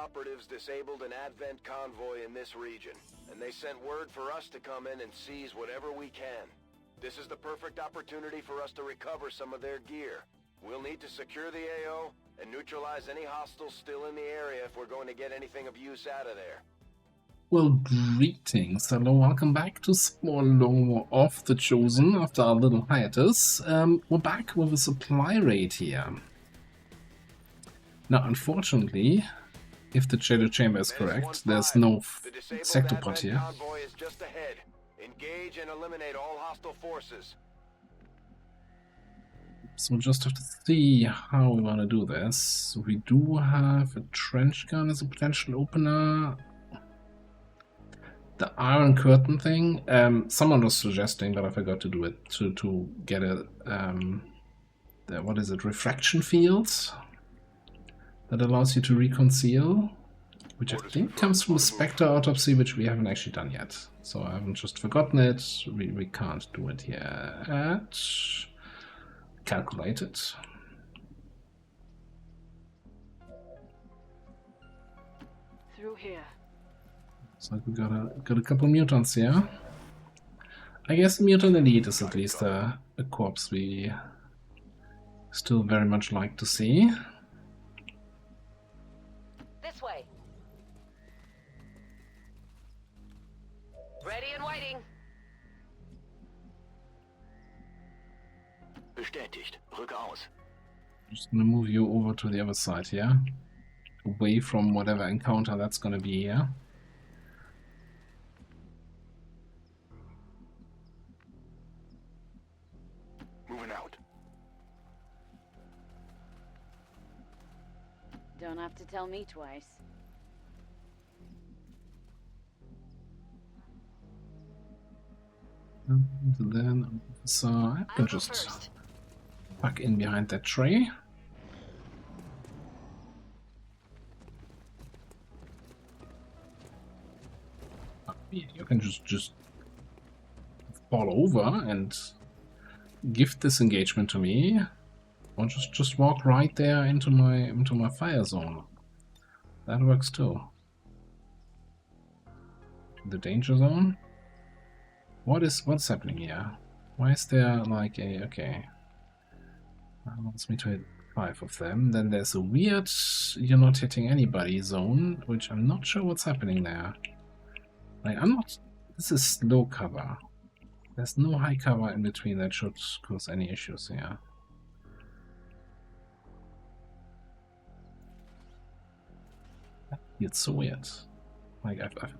operatives disabled an Advent convoy in this region, and they sent word for us to come in and seize whatever we can. This is the perfect opportunity for us to recover some of their gear. We'll need to secure the AO and neutralize any hostiles still in the area if we're going to get anything of use out of there. Well, greetings, hello, welcome back to Swallow of the Chosen after our little hiatus. We're back with a supply raid here. Now, unfortunately, if the Shadow Chamber is correct, there's no sector pod here. Convoy is just ahead. Engage and eliminate all hostile forces. So we'll just have to see how we want to do this. We do have a trench gun as a potential opener. The Iron Curtain thing, someone was suggesting, but I forgot to do it, to get a, what is it, refraction field that allows you to reconceal, which I think comes from a Spectre Autopsy, which we haven't actually done yet. So I haven't just forgotten it, we can't do it yet. Calculate it. Through here. So we got a couple mutants here. I guess the mutant elite is at least a corpse we still very much like to see. This way. Ready and waiting. Bestätigt. Rück aus. Just gonna move you over to the other side here, away from whatever encounter that's gonna be here. Moving out. Don't have to tell me twice. And then, so I can just tuck in behind that tray. You can just fall over and give this engagement to me, or just walk right there into my fire zone. That works too. The danger zone. What's happening here? Why is there like a okay? Wants me to hit 5 of them. Then there's a weird you're not hitting anybody zone, which I'm not sure what's happening there. Like I'm not. This is low cover. There's no high cover in between that should cause any issues here. It's so weird. Like I've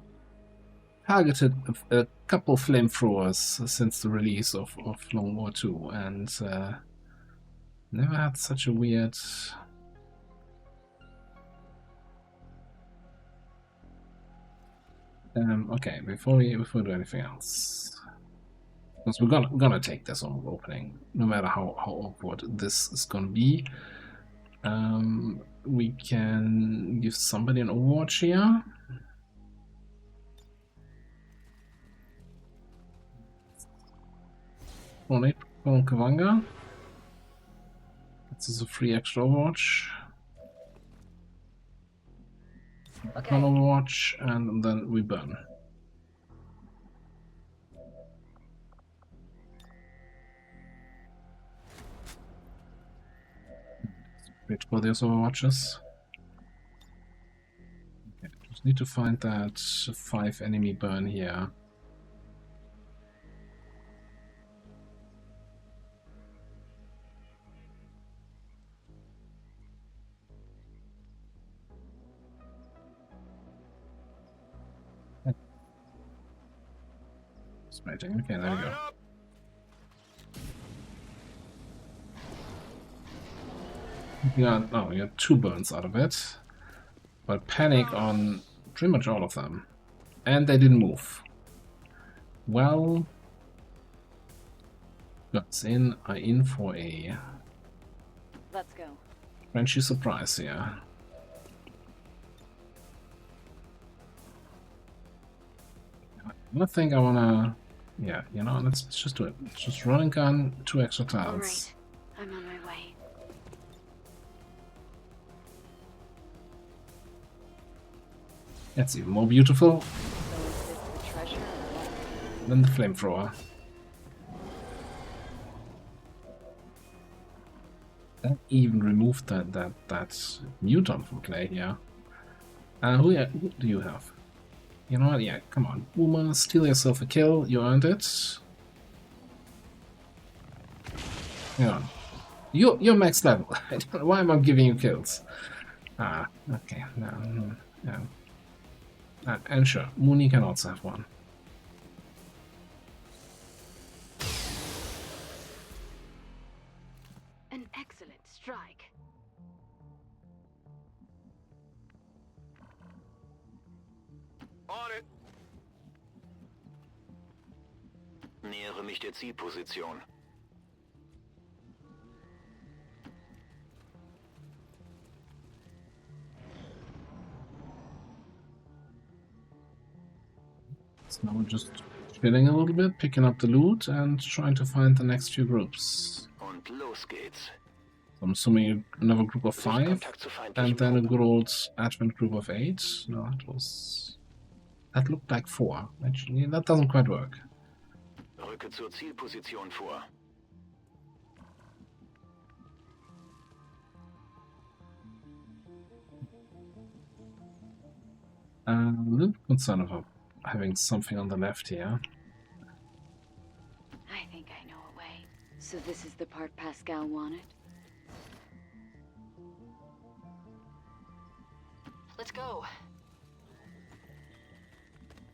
targeted a couple flamethrowers since the release of Long War 2 and never had such a weird. Okay, before we do anything else, because we're gonna take this on opening, no matter how awkward this is gonna be. We can give somebody an Overwatch here. Donate from Kavanga. This is a free extra Overwatch. Okay. One Overwatch, and then we burn. Wait for those Overwatches. Okay, just need to find that 5 enemy burn here. Smiting. Okay, there we go. We got 2 burns out of it, but panic on pretty much all of them, and they didn't move. Well, guts in, I in for a Let's go. Frenchy surprise here. I think I wanna, yeah, you know, let's just do it. Let's just run and gun, 2 extra tiles. Alright, I'm on my way. That's even more beautiful So is this the treasure or what? than the flamethrower. That even removed that muton from play here. Who do you have? You know what? Yeah, come on. Uma, steal yourself a kill. You earned it. Hang on. You're max level. I don't know why am I giving you kills? Ah, okay. No, yeah. And sure, Mooney can also have one. An excellent strike. On it. Nähere mich der Zielposition. So now we're just chilling a little bit, picking up the loot, and trying to find the next few groups. Und los geht's. So I'm assuming another group of 5, Sichtkontakt zu feindlichen and then a Truppen. good old Advent group of 8. No, that looked like 4. Actually, that doesn't quite work. Rücke zur Zielposition vor. A little concerned about having something on the left here. I think I know a way. So this is the part Pascal wanted? Let's go.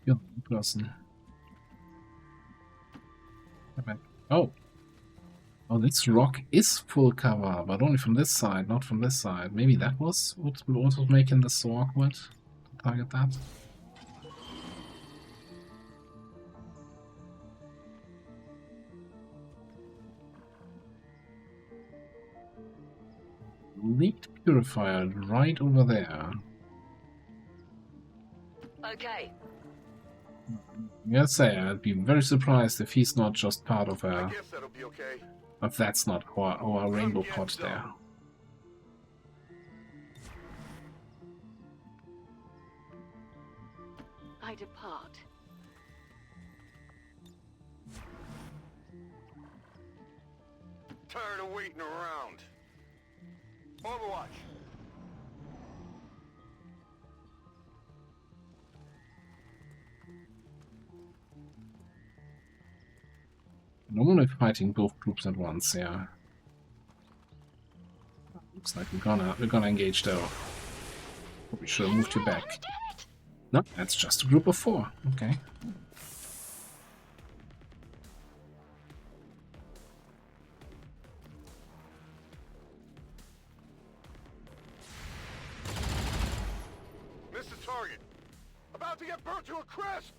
You're the person. Oh. Oh, this rock is full cover, but only from this side, not from this side. Maybe that was what was making this so awkward to target that. Leaked purifier right over there. Okay. I gotta say, I'd be very surprised if he's not just part of I guess that'll be okay. if that's not our rainbow get pod some. there. I depart. Tired of waiting around. Overwatch. Normally fighting both groups at once, yeah. Looks like we're gonna engage though. We should have moved you back. No, that's just a group of 4. Okay. Missed the target. About to get burnt to a crisp.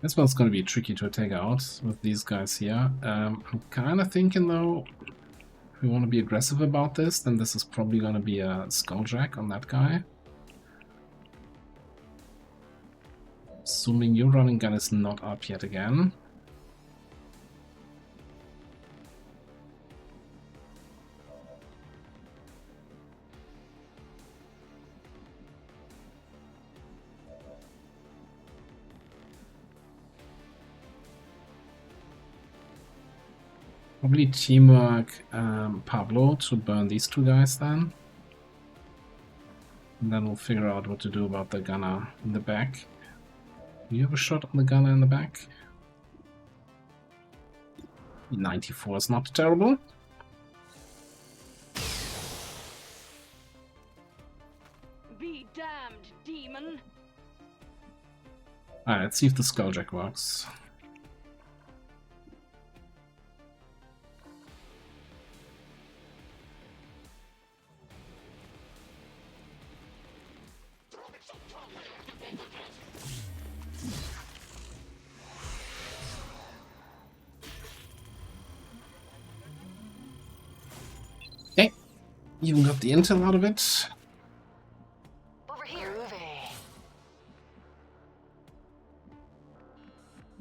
This one's gonna be tricky to take out with these guys here. I'm kinda thinking though, if we want to be aggressive about this, then this is probably gonna be a skulljack on that guy. Assuming your running gun is not up yet again. Probably teamwork Pablo to burn these 2 guys then. And then we'll figure out what to do about the gunner in the back. Do you have a shot on the gunner in the back? 94 is not terrible. Be damned, demon! Alright, let's see if the skulljack works. Okay, even got the intel out of it. Over here.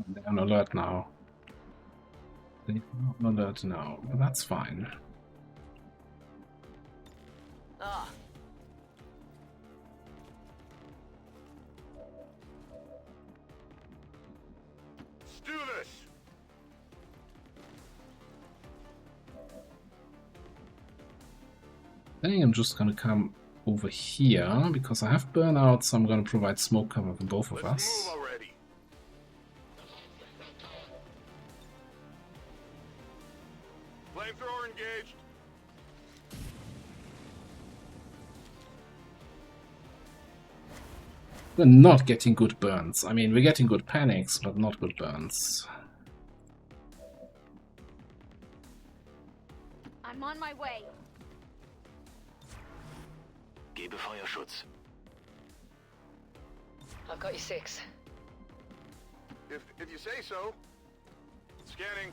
They're on alert now. They're on alert now, but that's fine. Ah. Let's do this! I think I'm just gonna come over here because I have burnout, so I'm gonna provide smoke cover for both of Let's us. move already. Flamethrower engaged. We're not getting good burns. I mean, we're getting good panics, but not good burns. I'm on my way. Gebe Feuerschutz. I've got you 6. If you say so. Scanning.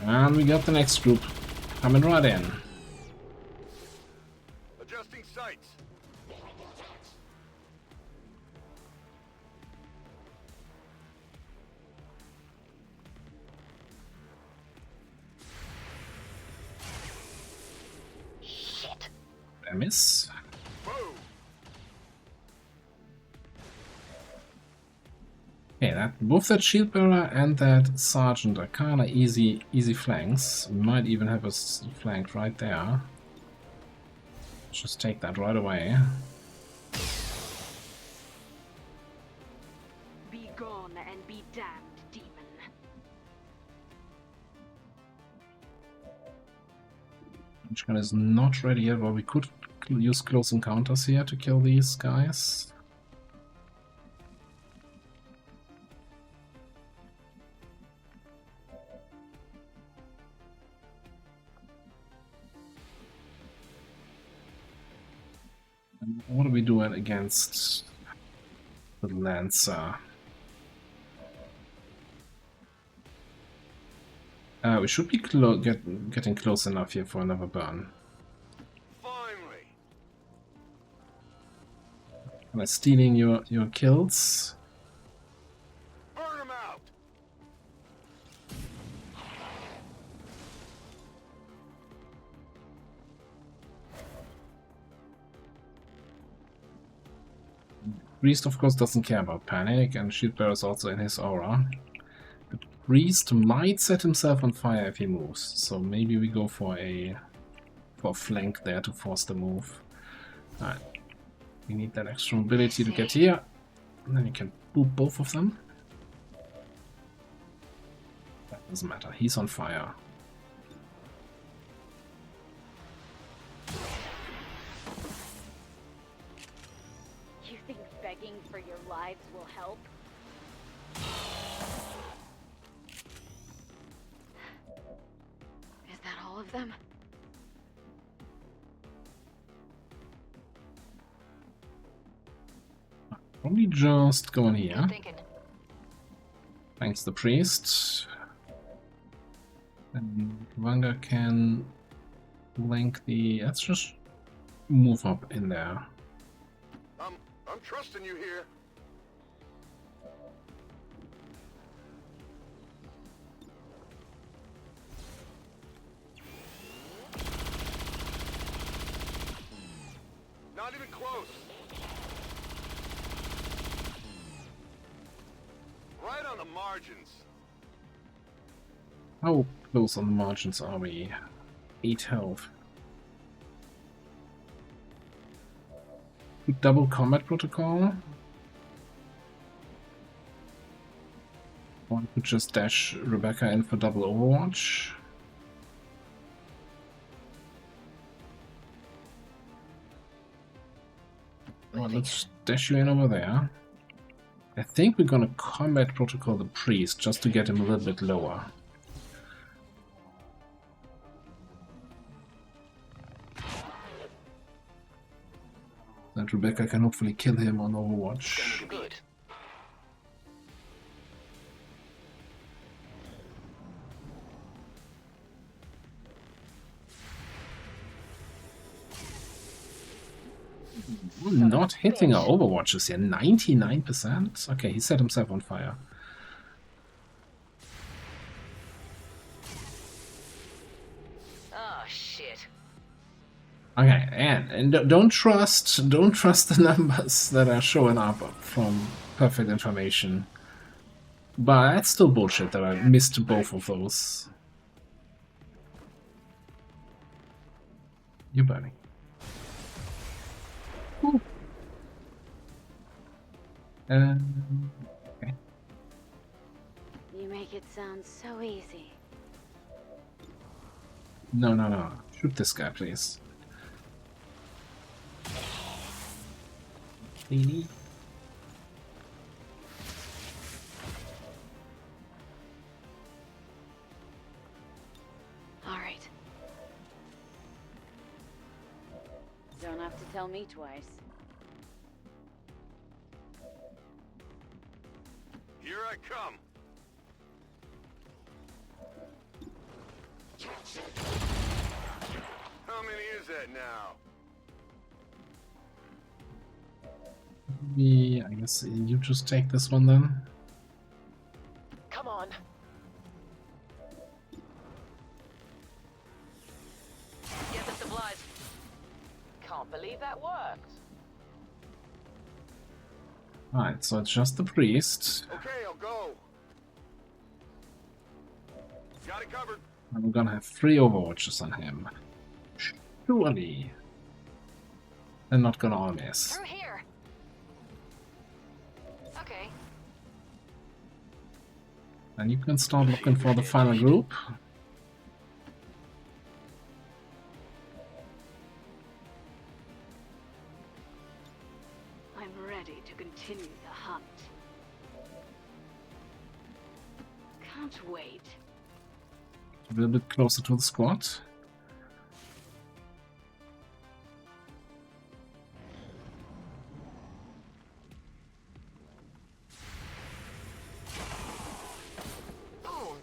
And we got the next group coming right in. Adjusting sights. Shit. I miss. Whoa! Okay, both that shield bearer and that sergeant are kinda easy flanks. We might even have us flanked right there. Just take that right away. Be gone and be damned, demon. Which one is not ready yet, but we could use close encounters here to kill these guys. And what do we do against the Lancer? We should be getting close enough here for another burn. Finally! Am I stealing your kills? Burn him out! Priest, of course, doesn't care about panic, and Shield Bearer is also in his aura. But Priest might set himself on fire if he moves, so maybe we go for a flank there to force the move. Alright. We need that extra mobility to get here, and then you can boop both of them. That doesn't matter, he's on fire. You think begging for your lives will help? Is that all of them? Probably just go in here. Good thinking. Thanks the priest. And Vanga can link the... Let's just move up in there. I'm trusting you here. Not even close. Right on the margins. How close on the margins are we? 8 health. Double combat protocol. One could just dash Rebecca in for double overwatch. Well, let's dash you in over there. I think we're gonna combat protocol the priest just to get him a little bit lower. And Rebecca can hopefully kill him on Overwatch. Good. Not hitting our Overwatches here. 99%? Okay, he set himself on fire. shit. Okay, and don't trust the numbers that are showing up from perfect information. But that's still bullshit that I missed both of those. You're burning. Ooh. Okay. You make it sound so easy. No. Shoot this guy, please. Beanie. All right. Don't have to tell me twice. Here I come. How many is that now? I guess you just take this one then. Come on. Get the supplies. Can't believe that worked. Alright, so it's just the priest. Okay, I'll go. Got it covered. And we're gonna have 3 overwatches on him. Surely. They're not gonna all miss. Through here. Okay. And you can start looking for the final group. I'm ready to continue the hunt. Can't wait. A little bit closer to the squad.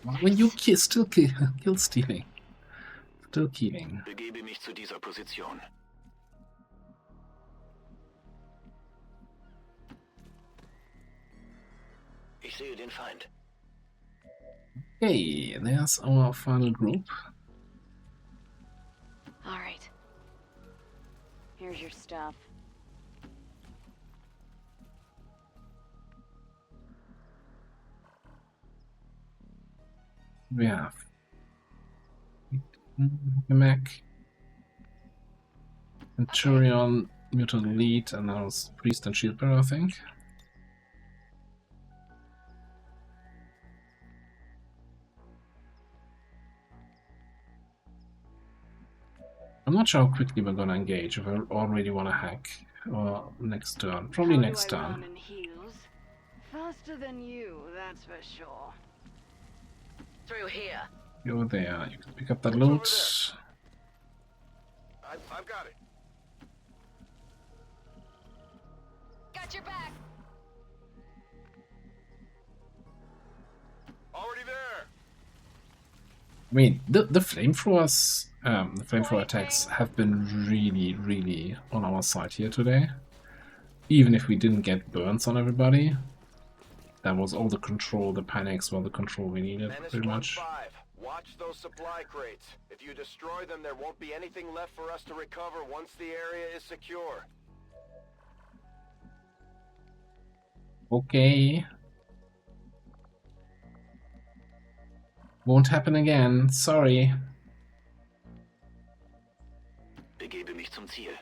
Why were you still kill stealing? Still killing. Begebe mich zu dieser Position. Ich sehe den Feind. Okay, there's our final group. All right. Here's your stuff. We have Mac, Centurion, Mutant Elite, and now it's Priest and Shield Bearer, I think. I'm not sure how quickly we're gonna engage, if I already wanna hack, or next turn. Probably next How do I turn. run in heels? Faster than you, that's for sure. Through here. You're there, you can pick up that What's over loot. I've got it. Got your back. Already there. I mean, the flamethrowers, the flamethrower attacks have been really on our side here today. Even if we didn't get burns on everybody, that was all the control, the panics were the control we needed, Menace pretty much. 1-5. Watch those supply crates. If you destroy them, there won't be anything left for us to recover once the area is secure. Okay. Won't happen again, sorry. Begebe mich zum Ziel.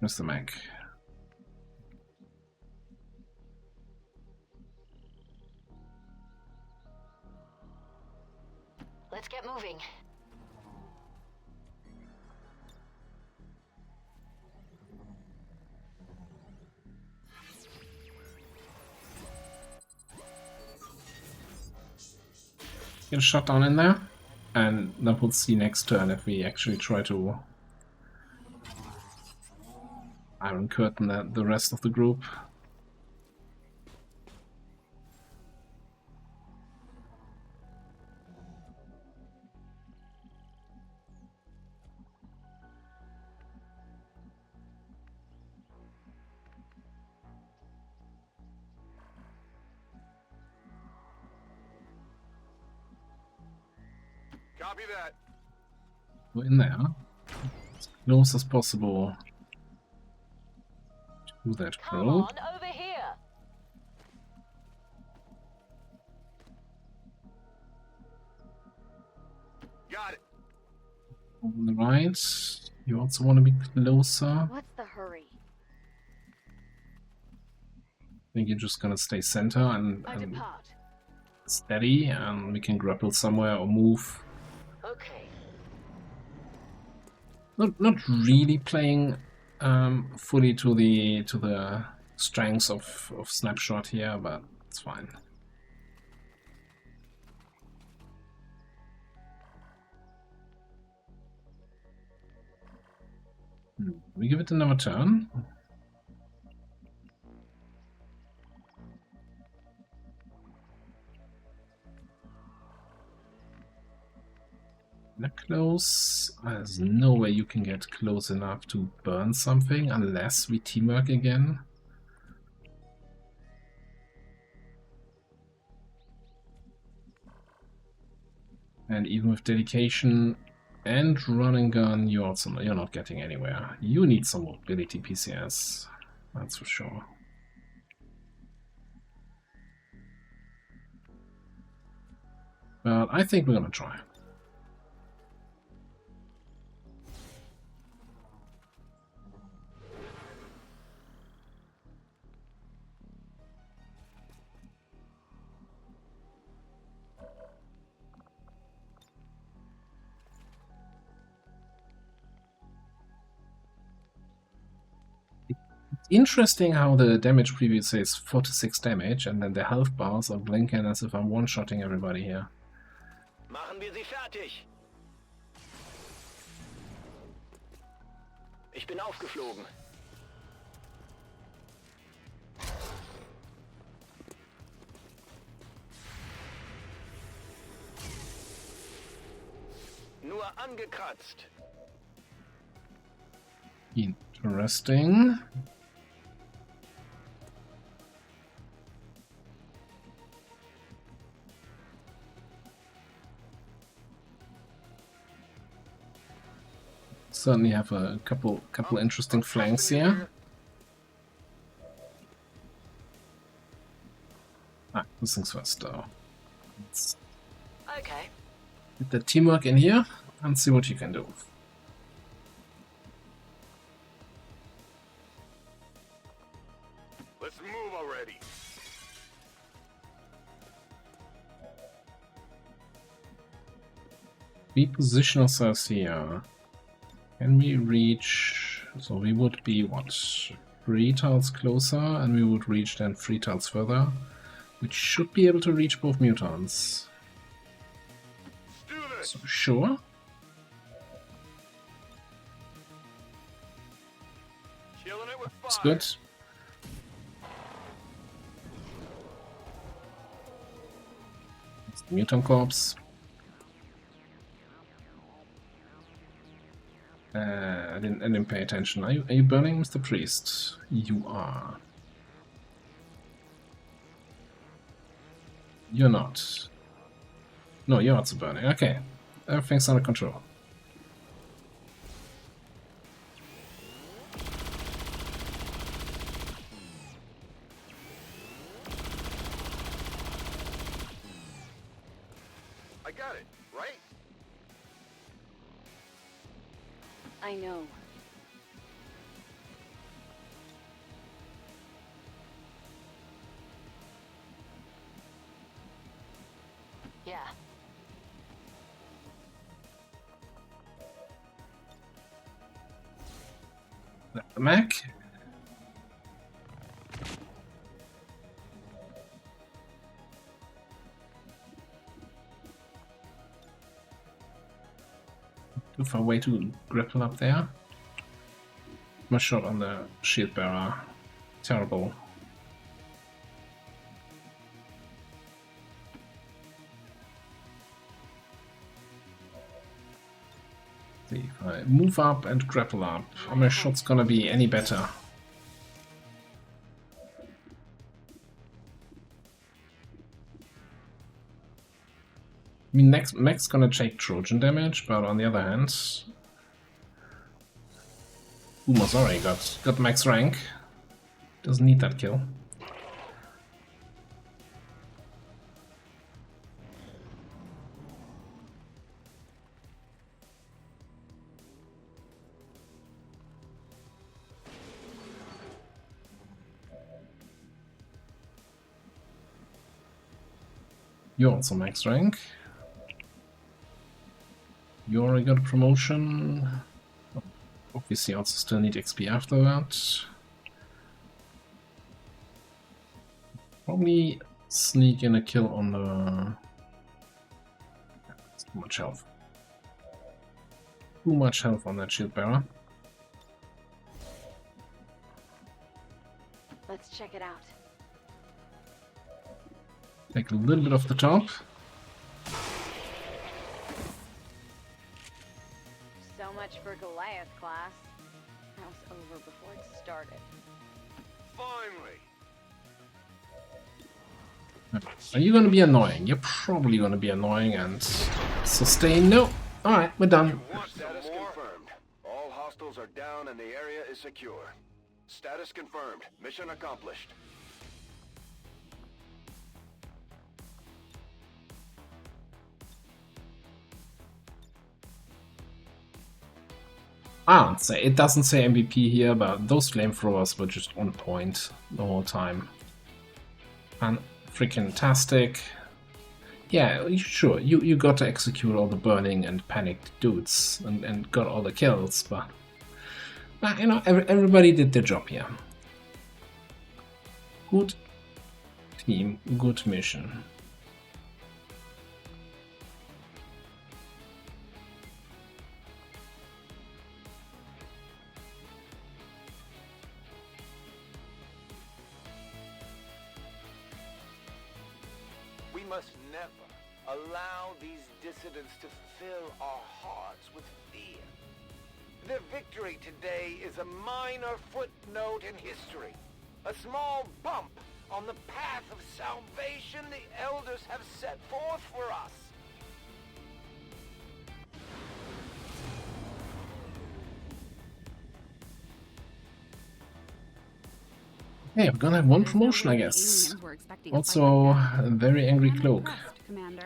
Mr. Mac. Let's get moving. Get a shot down in there, and then we'll see next turn if we actually try to Iron Curtain the rest of the group. Copy that. Go in there. As close as possible to that Come group. on, over here. Got it. On the right. You also want to be closer. What's the hurry? I think you're just gonna stay center and Depart. steady, and we can grapple somewhere or move. Okay. Not really playing fully to the strengths of snapshot here, but it's fine. We give it another turn. That close. There's no way you can get close enough to burn something unless we teamwork again. And even with dedication and run and gun, you're not getting anywhere. You need some mobility PCS, that's for sure. But I think we're gonna try. Interesting how the damage preview says 46 damage and then the health bars are blinking as if I'm one-shotting everybody here. Machen wir sie fertig. Ich bin aufgeflogen. Nur angekratzt. Interesting. Certainly have a couple interesting flanks here. This thing's first though. Let's Okay. get the teamwork in here and see what you can do. Let's move already. We position ourselves here. Can we reach? So we would be what? 3 tiles closer, and we would reach then 3 tiles further. We should be able to reach both mutants. Let's do this. So sure. Killing it with fire. It's good. It's the mutant corpse. I didn't pay attention. Are you burning, Mr. Priest? You are. You're not. No, you're also burning. Okay. Everything's under control. I got it, right? I know. Yeah. The Mac. Too far away to grapple up there. My shot on the shield bearer. Terrible. See if I move up and grapple up. Are my shots gonna be any better? I mean, Mech's gonna take Trojan damage, but on the other hand, Uma's already got max rank. Doesn't need that kill. You're also max rank. You already got a promotion. Obviously also still need XP after that. Probably sneak in a kill on the... That's too much health. Too much health on that shield bearer. Let's check it out. Take a little bit off the top. So much for Goliath class. That was over before it started. Finally! Are you gonna be annoying? You're probably gonna be annoying and sustain. No! Alright, we're done. Status confirmed. All hostiles are down and the area is secure. Status confirmed. Mission accomplished. It doesn't say MVP here, but those flamethrowers were just on point the whole time. And freaking tastic. Yeah, sure, you got to execute all the burning and panicked dudes and got all the kills, but you know, everybody did their job here. Good team, good mission. We must never allow these dissidents to fill our hearts with fear. Their victory today is a minor footnote in history. A small bump on the path of salvation the elders have set forth for us. Hey, we're gonna have one promotion, I guess. Also, a very angry cloak.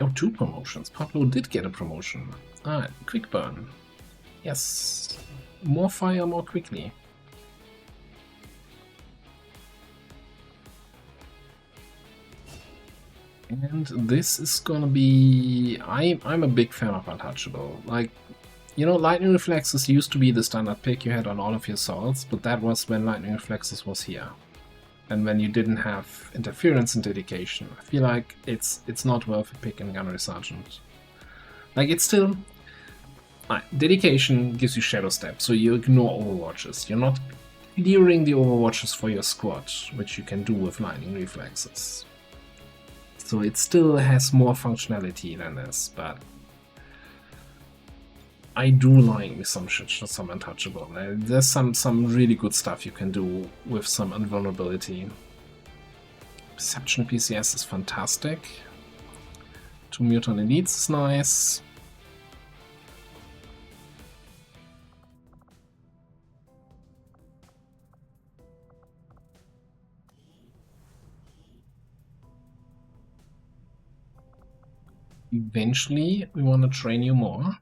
Oh, 2 promotions. Pablo did get a promotion. Ah, quick burn. Yes. More fire more quickly. And this is gonna be... I'm a big fan of Untouchable. Like, you know, Lightning Reflexes used to be the standard pick you had on all of your assaults, but that was when Lightning Reflexes was here. And when you didn't have interference and dedication. I feel like it's not worth a pick in Gunnery Sergeant. Like, it's still... dedication gives you Shadow Step, so you ignore Overwatches. You're not clearing the Overwatches for your squad, which you can do with Lightning Reflexes. So it still has more functionality than this, but... I do like some Untouchable. There's some really good stuff you can do with some invulnerability. Perception PCS is fantastic. 2 Mutant Elites is nice. Eventually, we want to train you more.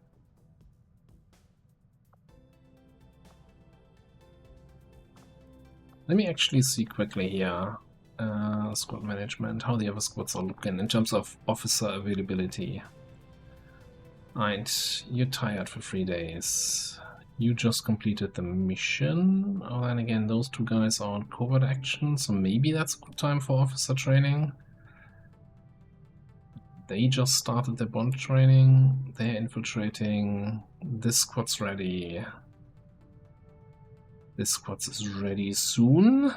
Let me actually see quickly here, squad management, how the other squads are looking in terms of officer availability. Right, you're tired for 3 days. You just completed the mission. Oh, then again, those 2 guys are on covert action, so maybe that's a good time for officer training. They just started their bond training. They're infiltrating. This squad's ready. This squad is ready soon.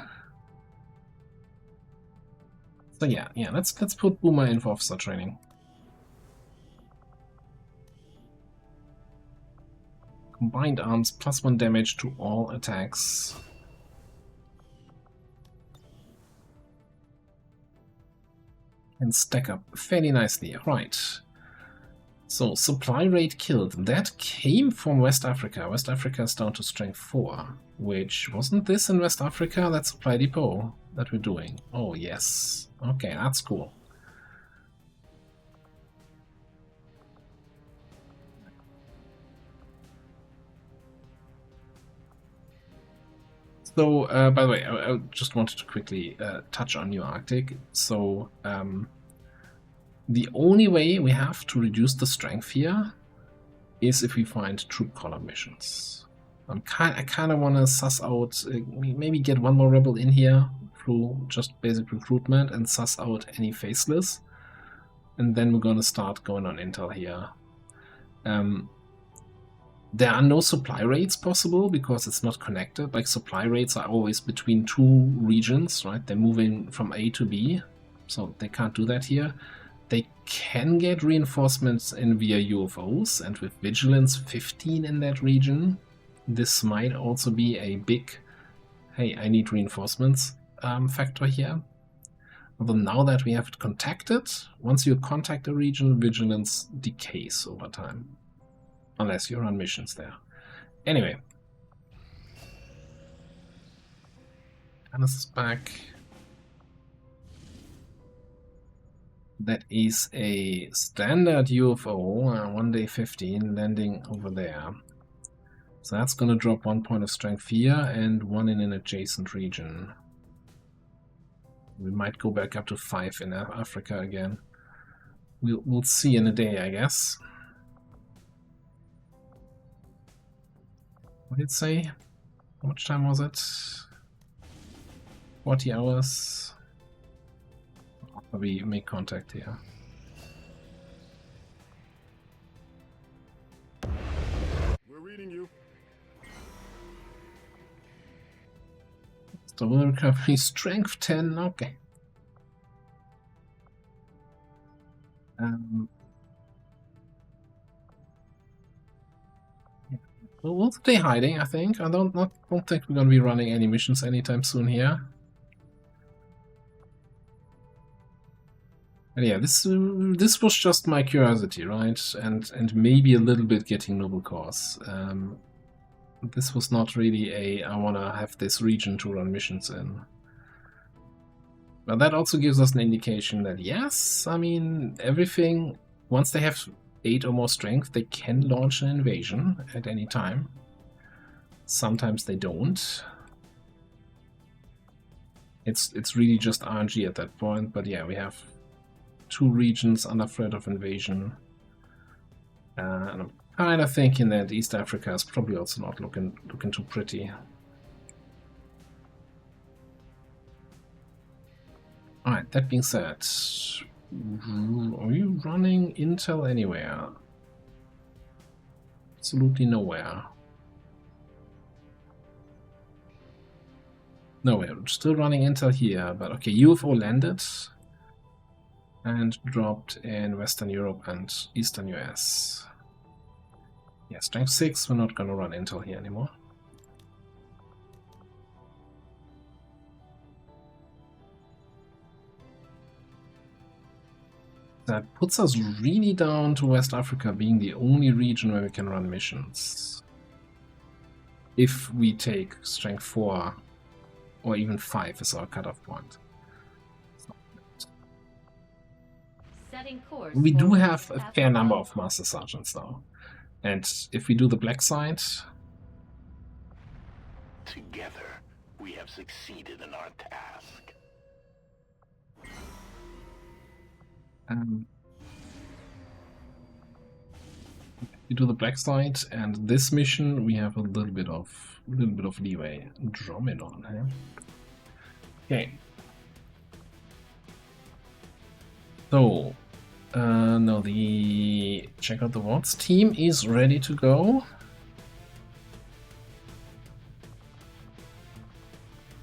So yeah, let's put Boomer in for officer training. Combined arms, +1 damage to all attacks. And stack up fairly nicely. Right. So, supply rate killed. That came from West Africa. West Africa is down to strength 4. Which, wasn't this in West Africa? That supply depot that we're doing. Oh, yes. Okay, that's cool. So, by the way, I just wanted to quickly touch on New Arctic. So, the only way we have to reduce the strength here is if we find troop column missions. I kind of want to suss out, maybe get one more rebel in here through just basic recruitment and suss out any faceless. And then we're going to start going on intel here. There are no supply rates possible because it's not connected. Like, supply rates are always between two regions, right? They're moving from A to B, so they can't do that here. They can get reinforcements in via UFOs, and with Vigilance 15 in that region, this might also be a big, hey, I need reinforcements factor here. Although now that we have it contacted, once you contact a region, Vigilance decays over time. Unless you're on missions there. Anyway. Hannes is back. That is a standard UFO, 1 day 15, landing over there. So that's going to drop 1 point of strength here and 1 in an adjacent region. We might go back up to 5 in Africa again. We'll see in a day, I guess. What did it say? How much time was it? 40 hours. After we make contact here. We're reading you. Double recovery, strength 10, okay. We'll stay hiding, I think. I don't think we're gonna be running any missions anytime soon here. And yeah, this was just my curiosity, right? And maybe a little bit getting noble cause. This was not really a I wanna have this region to run missions in. But that also gives us an indication that yes, I mean everything, once they have 8 or more strength, they can launch an invasion at any time. Sometimes they don't. It's really just RNG at that point, but yeah, we have 2 regions under threat of invasion. And I'm kind of thinking that East Africa is probably also not looking too pretty. Alright, that being said, are you running intel anywhere? Absolutely nowhere. No, we're still running intel here, but okay, UFO landed and dropped in Western Europe and Eastern US. Yeah, strength 6, we're not gonna run intel here anymore. That puts us really down to West Africa being the only region where we can run missions. If we take strength 4 or even 5 as our cutoff point. We do have a fair number of Master Sergeants now. And if we do the black side... Together, we have succeeded in our task. We do the black side, and this mission we have a little bit of leeway. Dromedon, huh? Okay. So, no, the check out the lwotc team is ready to go.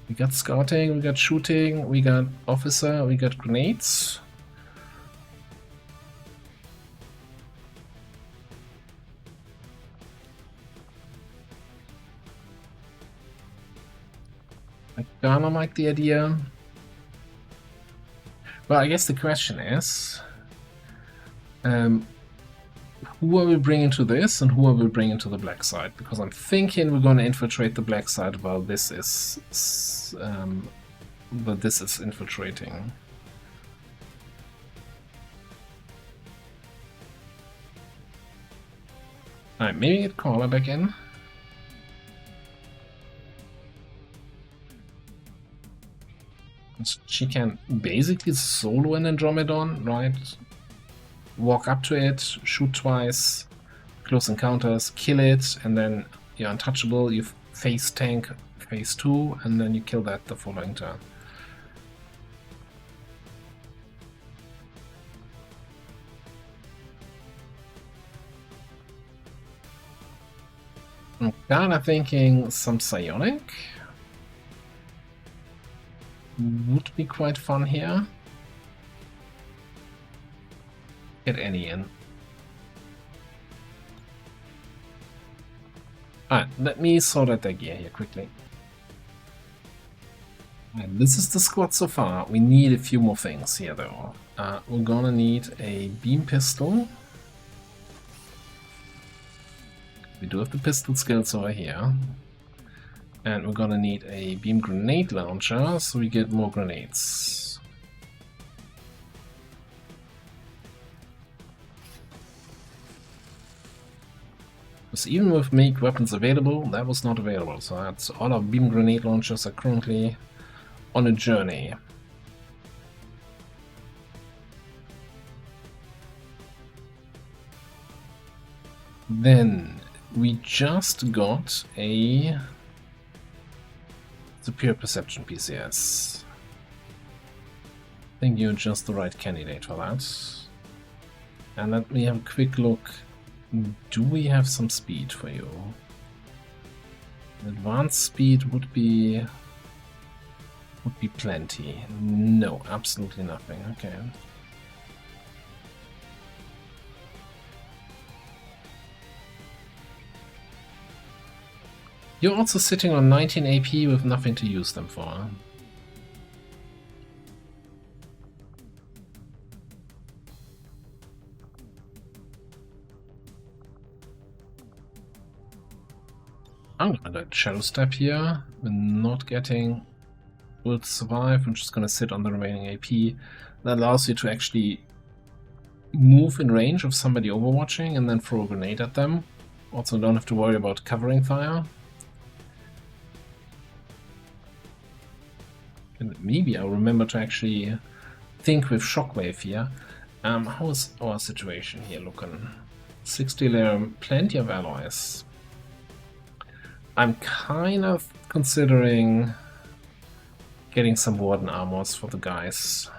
We got scouting, we got shooting, we got officer, we got grenades. I kinda like the idea. Well, I guess the question is, who are we bringing to this and who are we bringing to the black side? Because I'm thinking we're going to infiltrate the black side while this is infiltrating. Alright, maybe get Caller back in. She can basically solo an Andromedon, right? Walk up to it, shoot twice, close encounters, kill it, and then you're untouchable, you face tank phase 2, and then you kill that the following turn. I'm kinda thinking some psionic would be quite fun here. Get any in. Alright, let me sort out their gear here quickly. And this is the squad so far. We need a few more things here though. We're gonna need a beam pistol. We do have the pistol skills over here. And we're gonna need a beam grenade launcher so we get more grenades. Because even with make weapons available, that was not available. So that's all our beam grenade launchers are currently on a journey. Then we just got a Superior Perception PCS. I think you're just the right candidate for that. And let me have a quick look. Do we have some speed for you? Advanced speed would be plenty. No, absolutely nothing. Okay. You're also sitting on 19 AP with nothing to use them for. I'm gonna Shadow Step here. We're not getting... Will survive. I'm just gonna sit on the remaining AP. That allows you to actually move in range of somebody overwatching and then throw a grenade at them. Also don't have to worry about covering fire. And maybe I'll remember to actually think with Shockwave here. How is our situation here looking? 60 layer, plenty of alloys. I'm kind of considering getting some Warden armors for the guys.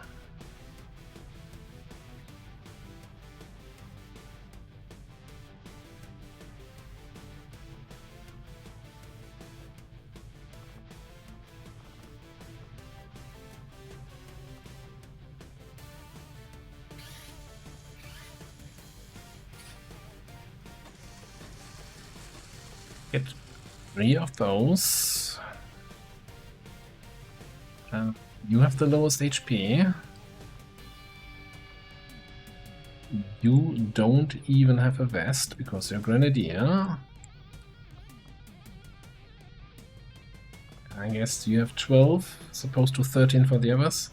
Get 3 of those. You have the lowest HP. You don't even have a vest because you're Grenadier. I guess you have 12, as opposed to 13 for the others.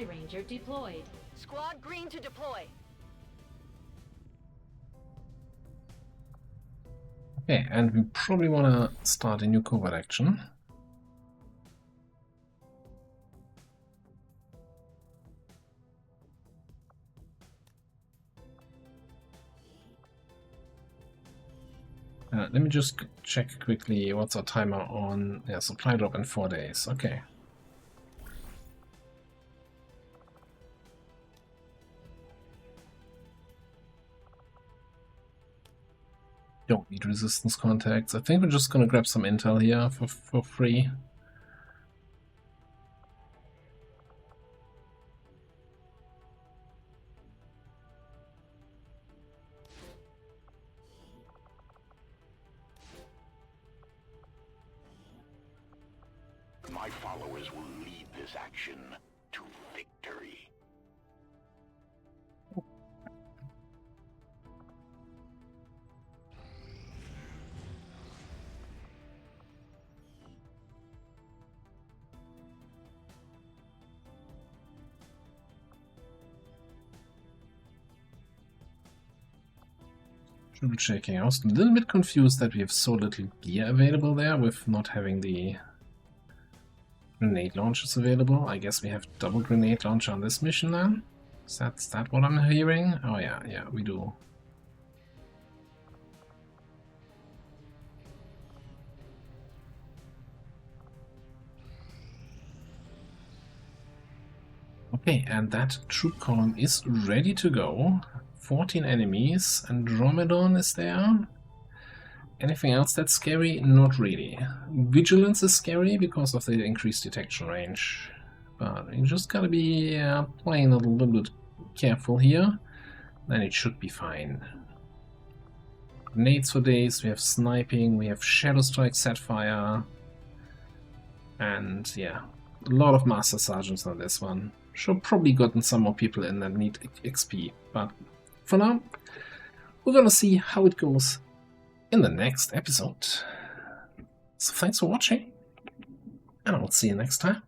Ranger deployed. Squad green to deploy. Okay, and we probably want to start a new covert action. Let me just check quickly what's our timer on supply drop in 4 days. Okay. Don't need resistance contacts. I think we're just gonna grab some intel here for free. My followers will lead this action to victory. Triple checking. I was a little bit confused that we have so little gear available there with not having the grenade launchers available. I guess we have double grenade launcher on this mission then. Is that what I'm hearing? Oh yeah, we do. Okay, and that troop column is ready to go. 14 enemies. Andromedon is there. Anything else that's scary? Not really. Vigilance is scary because of the increased detection range. But you just gotta be playing a little bit careful here. Then it should be fine. Grenades for days, we have sniping, we have Shadow Strike, Setfire. And yeah, a lot of Master Sergeants on this one. Should have probably gotten some more people in that need XP. But for now, we're gonna see how it goes in the next episode. So thanks for watching, and I'll see you next time.